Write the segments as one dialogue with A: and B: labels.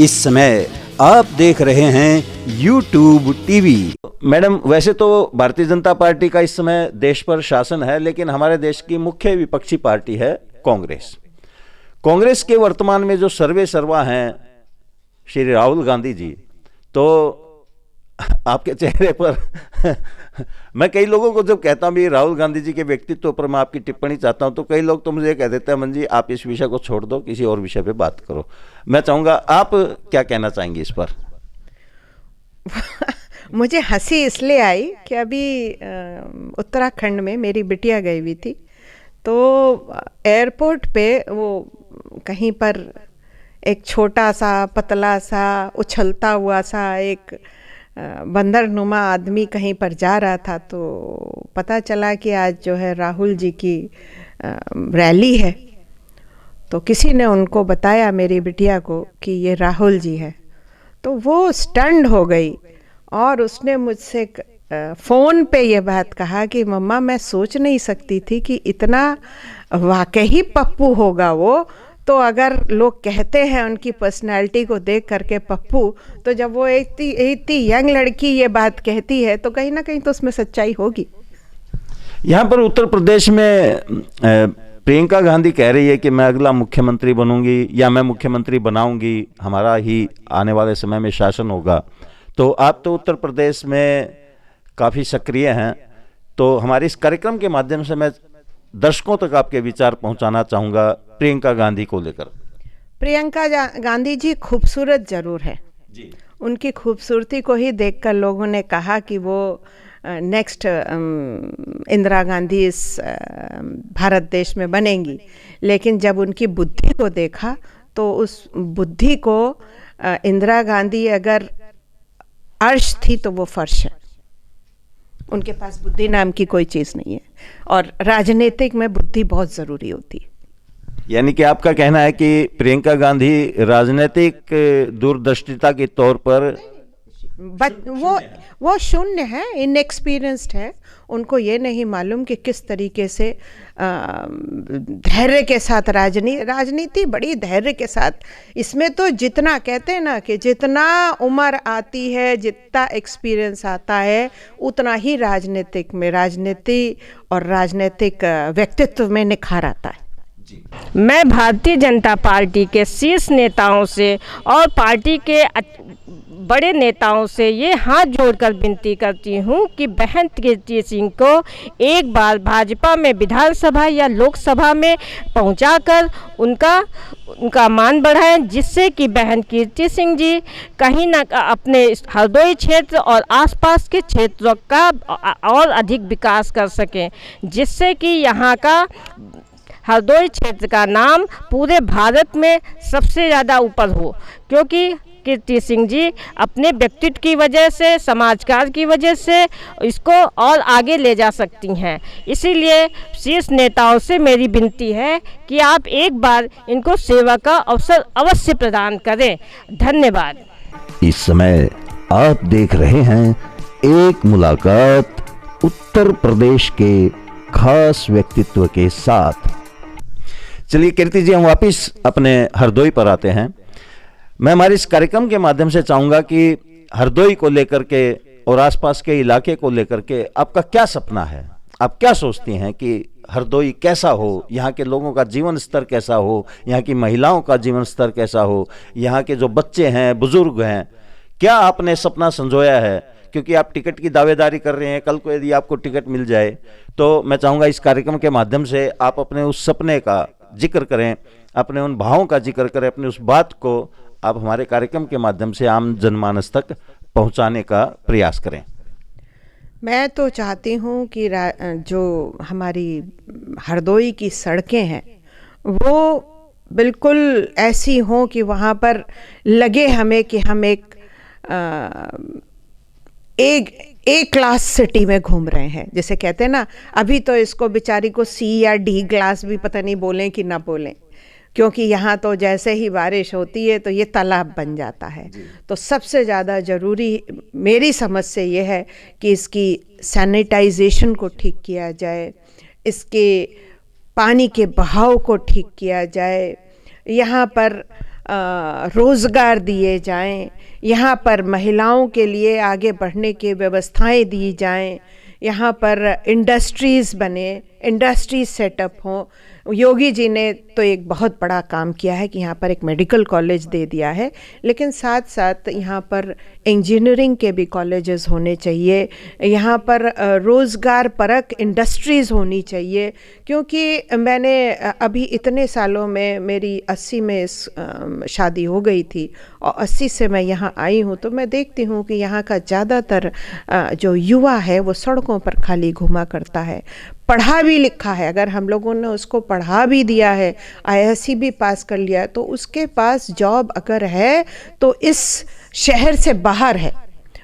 A: इस समय आप देख रहे हैं YouTube टीवी। मैडम, वैसे तो भारतीय जनता पार्टी का इस समय देश पर शासन है, लेकिन हमारे देश की मुख्य विपक्षी पार्टी है कांग्रेस। कांग्रेस के वर्तमान में जो सर्वे सर्वा हैं श्री राहुल गांधी जी, तो आपके चेहरे पर मैं कई लोगों को जब कहता हूँ भी राहुल गांधी जी के व्यक्तित्व पर मैं आपकी टिप्पणी चाहता हूँ, तो कई लोग तो मुझे कह देते हैं मन जी आप इस विषय को छोड़ दो, किसी और विषय पे बात करो। मैं चाहूँगा आप क्या कहना चाहेंगे इस पर?
B: मुझे हंसी इसलिए आई कि अभी उत्तराखंड में मेरी बिटिया गई हुई थी, तो एयरपोर्ट पे वो कहीं पर एक छोटा सा पतला सा उछलता हुआ सा एक बंदरनुमा आदमी कहीं पर जा रहा था, तो पता चला कि आज जो है राहुल जी की रैली है। तो किसी ने उनको बताया मेरी बिटिया को कि ये राहुल जी है, तो वो स्टन्ड हो गई और उसने मुझसे फ़ोन पे ये बात कहा कि मम्मा मैं सोच नहीं सकती थी कि इतना वाकई पप्पू होगा वो। तो अगर लोग कहते हैं उनकी पर्सनैलिटी को देख करके पप्पू, तो जब वो इतनी यंग लड़की ये बात कहती है तो कहीं ना कहीं तो उसमें सच्चाई होगी।
A: यहाँ पर उत्तर प्रदेश में प्रियंका गांधी कह रही है कि मैं अगला मुख्यमंत्री बनूंगी या मैं मुख्यमंत्री बनाऊंगी, हमारा ही आने वाले समय में शासन होगा। तो आप तो उत्तर प्रदेश में काफ़ी सक्रिय हैं, तो हमारे इस कार्यक्रम के माध्यम से मैं दर्शकों तक आपके विचार पहुंचाना चाहूँगा प्रियंका गांधी को लेकर।
B: प्रियंका गांधी जी खूबसूरत जरूर है जी। उनकी खूबसूरती को ही देखकर लोगों ने कहा कि वो नेक्स्ट इंदिरा गांधी इस भारत देश में बनेंगी, लेकिन जब उनकी बुद्धि को देखा तो उस बुद्धि को इंदिरा गांधी अगर अर्श थी तो वो फर्श है। उनके पास बुद्धि नाम की कोई चीज़ नहीं है, और राजनीतिक में बुद्धि बहुत ज़रूरी होती है।
A: यानी कि आपका कहना है कि प्रियंका गांधी राजनीतिक दूरदर्शिता के तौर पर
B: वो शून्य है, इनएक्सपीरियंस्ड है। उनको ये नहीं मालूम कि किस तरीके से धैर्य के साथ राजनीति बड़ी धैर्य के साथ, इसमें तो जितना कहते हैं ना कि जितना उम्र आती है, जितना एक्सपीरियंस आता है, उतना ही राजनीति और राजनीतिक व्यक्तित्व में निखार आता है।
C: मैं भारतीय जनता पार्टी के शीर्ष नेताओं से और पार्टी के बड़े नेताओं से ये हाथ जोड़कर विनती करती हूँ कि बहन कीर्ति सिंह को एक बार भाजपा में विधानसभा या लोकसभा में पहुँचाकर उनका मान बढ़ाएं, जिससे कि बहन कीर्ति सिंह जी कहीं ना अपने हरदोई क्षेत्र और आसपास के क्षेत्रों का और अधिक विकास कर सकें, जिससे कि यहाँ का हरदोई क्षेत्र का नाम पूरे भारत में सबसे ज़्यादा ऊपर हो, क्योंकि कीर्ति सिंह जी अपने व्यक्तित्व की वजह से, समाजकार की वजह से इसको और आगे ले जा सकती हैं। इसीलिए शीर्ष नेताओं से मेरी विनती है कि आप एक बार इनको सेवा का अवसर अवश्य प्रदान करें। धन्यवाद।
A: इस समय आप देख रहे हैं एक मुलाकात उत्तर प्रदेश के खास व्यक्तित्व के साथ। चलिए कीर्ति जी, हम वापिस अपने हरदोई पर आते हैं। मैं हमारे इस कार्यक्रम के माध्यम से चाहूँगा कि हरदोई को लेकर के और आसपास के इलाके को लेकर के आपका क्या सपना है? आप क्या सोचती हैं कि हरदोई कैसा हो, यहाँ के लोगों का जीवन स्तर कैसा हो, यहाँ की महिलाओं का जीवन स्तर कैसा हो, यहाँ के जो बच्चे हैं, बुजुर्ग हैं, क्या आपने सपना संजोया है? क्योंकि आप टिकट की दावेदारी कर रहे हैं, कल को यदि आपको टिकट मिल जाए तो मैं चाहूँगा इस कार्यक्रम के माध्यम से आप अपने उस सपने का जिक्र करें, अपने उन भावों का जिक्र करें, अपनी उस बात को आप हमारे कार्यक्रम के माध्यम से आम जनमानस तक पहुंचाने का प्रयास करें।
B: मैं तो चाहती हूं कि जो हमारी हरदोई की सड़कें हैं वो बिल्कुल ऐसी हों कि वहाँ पर लगे हमें कि हम एक क्लास सिटी में घूम रहे हैं। जैसे कहते हैं ना, अभी तो इसको बेचारी को सी या डी क्लास भी पता नहीं बोलें कि ना बोलें, क्योंकि यहाँ तो जैसे ही बारिश होती है तो ये तालाब बन जाता है। तो सबसे ज़्यादा ज़रूरी मेरी समझ से ये है कि इसकी सैनिटाइजेशन को ठीक किया जाए, इसके पानी के बहाव को ठीक किया जाए, यहाँ पर रोज़गार दिए जाएं, यहाँ पर महिलाओं के लिए आगे बढ़ने की व्यवस्थाएं दी जाएं, यहाँ पर इंडस्ट्रीज़ बने, इंडस्ट्रीज सेटअप हों। योगी जी ने तो एक बहुत बड़ा काम किया है कि यहाँ पर एक मेडिकल कॉलेज दे दिया है, लेकिन साथ साथ यहाँ पर इंजीनियरिंग के भी कॉलेजेस होने चाहिए, यहाँ पर रोज़गार परक इंडस्ट्रीज़ होनी चाहिए। क्योंकि मैंने अभी इतने सालों में, मेरी 80 में शादी हो गई थी और 80 से मैं यहाँ आई हूँ, तो मैं देखती हूँ कि यहाँ का ज़्यादातर जो युवा है वो सड़कों पर खाली घूमा करता है। पढ़ा भी लिखा है, अगर हम लोगों ने उसको पढ़ा भी दिया है, IISc भी पास कर लिया, तो उसके पास जॉब अगर है तो इस शहर से बाहर है,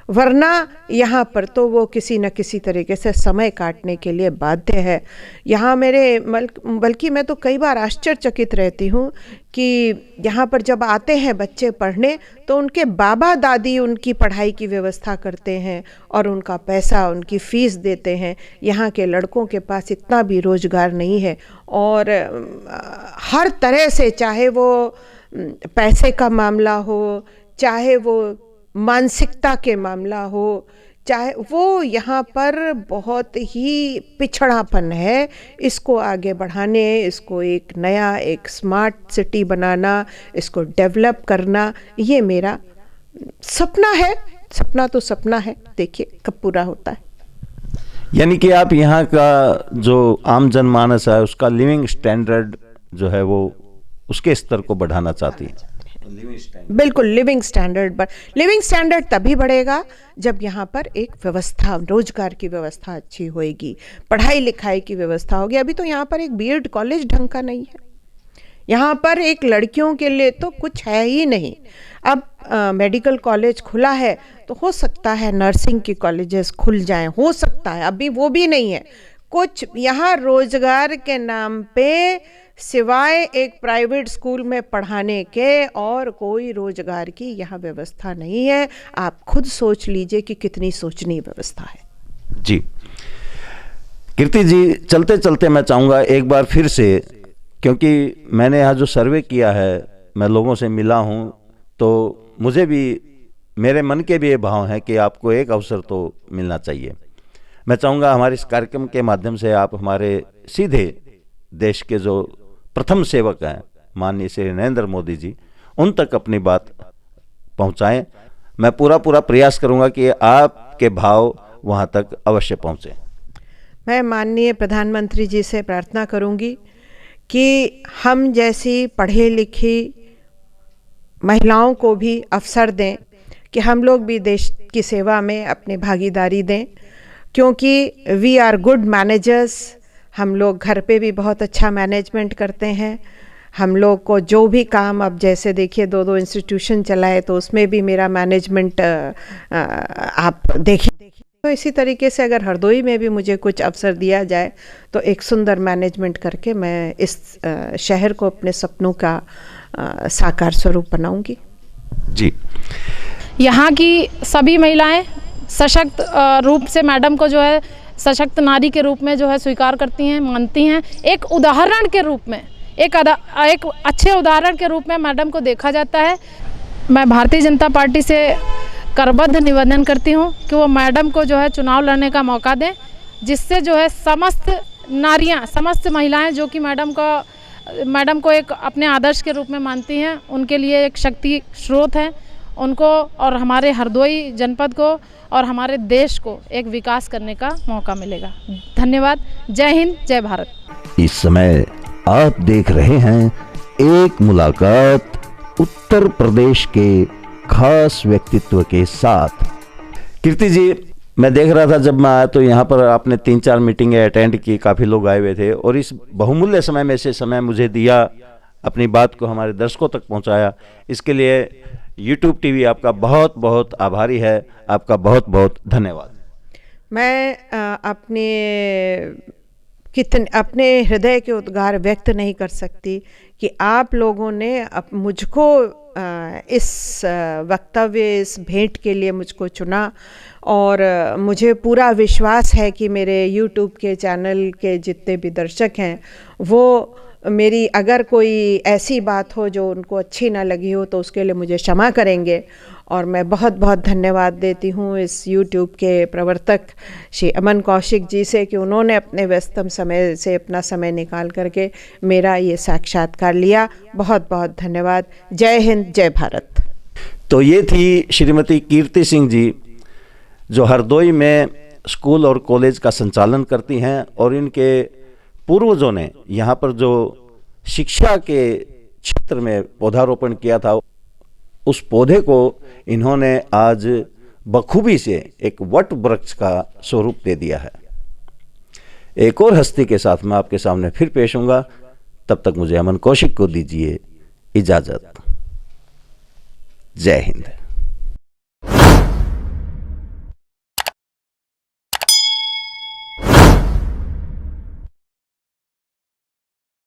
B: वरना यहाँ पर तो वो किसी न किसी तरीके से समय काटने के लिए बाध्य है। यहाँ मेरे बल्कि मैं तो कई बार आश्चर्यचकित रहती हूँ कि यहाँ पर जब आते हैं बच्चे पढ़ने तो उनके बाबा दादी उनकी पढ़ाई की व्यवस्था करते हैं और उनका पैसा, उनकी फ़ीस देते हैं। यहाँ के लड़कों के पास इतना भी रोज़गार नहीं है और हर तरह से, चाहे वो पैसे का मामला हो, चाहे वो मानसिकता के मामला हो, चाहे वो, यहाँ पर बहुत ही पिछड़ापन है। इसको आगे बढ़ाने, इसको एक नया, एक स्मार्ट सिटी बनाना, इसको डेवलप करना, ये मेरा सपना है। सपना तो सपना है, देखिए कब पूरा होता है।
A: यानी कि आप यहाँ का जो आम जनमानस है उसका लिविंग स्टैंडर्ड जो है वो उसके स्तर को बढ़ाना चाहती हैं।
B: बिल्कुल, लिविंग स्टैंडर्ड तभी बढ़ेगा जब यहाँ पर एक व्यवस्था, रोजगार की व्यवस्था अच्छी होएगी, पढ़ाई लिखाई की व्यवस्था होगी। अभी तो यहाँ पर एक बीएड कॉलेज ढंग का नहीं है, यहाँ पर एक लड़कियों के लिए तो कुछ है ही नहीं। अब मेडिकल कॉलेज खुला है तो हो सकता है नर्सिंग की कॉलेजेस खुल जाएं, हो सकता है, अभी वो भी नहीं है कुछ। यहाँ रोजगार के नाम पे सिवाय एक प्राइवेट स्कूल में पढ़ाने के और कोई रोजगार की यहाँ व्यवस्था नहीं है। आप खुद सोच लीजिए कि कितनी सोचनीय व्यवस्था है।
A: जी कीर्ति जी, चलते चलते मैं चाहूँगा एक बार फिर से, क्योंकि मैंने यहाँ जो सर्वे किया है, मैं लोगों से मिला हूँ, तो मुझे भी, मेरे मन के भी ये भाव हैं कि आपको एक अवसर तो मिलना चाहिए। मैं चाहूँगा हमारे इस कार्यक्रम के माध्यम से आप हमारे सीधे देश के जो प्रथम सेवक हैं माननीय श्री नरेंद्र मोदी जी, उन तक अपनी बात पहुंचाएं। मैं पूरा प्रयास करूंगा कि आपके भाव वहां तक अवश्य पहुंचे।
B: मैं माननीय प्रधानमंत्री जी से प्रार्थना करूंगी कि हम जैसी पढ़ी लिखी महिलाओं को भी अवसर दें कि हम लोग भी देश की सेवा में अपनी भागीदारी दें, क्योंकि वी आर गुड मैनेजर्स। हम लोग घर पे भी बहुत अच्छा मैनेजमेंट करते हैं। हम लोग को जो भी काम, अब जैसे देखिए 2 इंस्टीट्यूशन चलाए तो उसमें भी मेरा मैनेजमेंट आप देखिए। तो इसी तरीके से अगर हरदोई में भी मुझे कुछ अवसर दिया जाए तो एक सुंदर मैनेजमेंट करके मैं इस शहर को अपने सपनों का साकार स्वरूप बनाऊंगी।
A: जी,
D: यहाँ की सभी महिलाएं सशक्त रूप से मैडम को जो है सशक्त नारी के रूप में जो है स्वीकार करती हैं, मानती हैं। एक उदाहरण के रूप में, एक अच्छे उदाहरण के रूप में मैडम को देखा जाता है। मैं भारतीय जनता पार्टी से करबद्ध निवेदन करती हूँ कि वो मैडम को जो है चुनाव लड़ने का मौका दें, जिससे जो है समस्त नारियाँ, समस्त महिलाएं जो कि मैडम को एक अपने आदर्श के रूप में मानती हैं, उनके लिए एक शक्ति स्रोत है। उनको और हमारे हरदोई जनपद को और हमारे देश को एक विकास करने का मौका मिलेगा। धन्यवाद। जय हिंद, जय भारत।
A: इस समय आप देख रहे हैं एक मुलाकात उत्तर प्रदेश के खास व्यक्तित्व के साथ। कीर्ति जी, मैं देख रहा था जब मैं आया तो यहाँ पर आपने 3-4 मीटिंगें अटेंड की, काफ़ी लोग आए हुए थे और इस बहुमूल्य समय में से समय मुझे दिया, अपनी बात को हमारे दर्शकों तक पहुँचाया। इसके लिए YouTube TV आपका बहुत बहुत आभारी है। आपका बहुत बहुत धन्यवाद।
B: मैं अपने हृदय के उद्गार व्यक्त नहीं कर सकती कि आप लोगों ने मुझको इस वक्तव्य, इस भेंट के लिए मुझको चुना और मुझे पूरा विश्वास है कि मेरे YouTube के चैनल के जितने भी दर्शक हैं वो मेरी अगर कोई ऐसी बात हो जो उनको अच्छी ना लगी हो तो उसके लिए मुझे क्षमा करेंगे। और मैं बहुत बहुत धन्यवाद देती हूँ इस YouTube के प्रवर्तक श्री अमन कौशिक जी से कि उन्होंने अपने व्यस्तम समय से अपना समय निकाल करके मेरा ये साक्षात्कार लिया। बहुत बहुत धन्यवाद। जय हिंद, जय भारत।
A: तो ये थी श्रीमती कीर्ति सिंह जी, जो हरदोई में स्कूल और कॉलेज का संचालन करती हैं, और इनके पूर्वजों ने यहाँ पर जो शिक्षा के क्षेत्र में पौधारोपण किया था, उस पौधे को इन्होंने आज बखूबी से एक वट वृक्ष का स्वरूप दे दिया है। एक और हस्ती के साथ मैं आपके सामने फिर पेश होऊंगा। तब तक मुझे अमन कौशिक को दीजिए इजाजत। जय हिंद।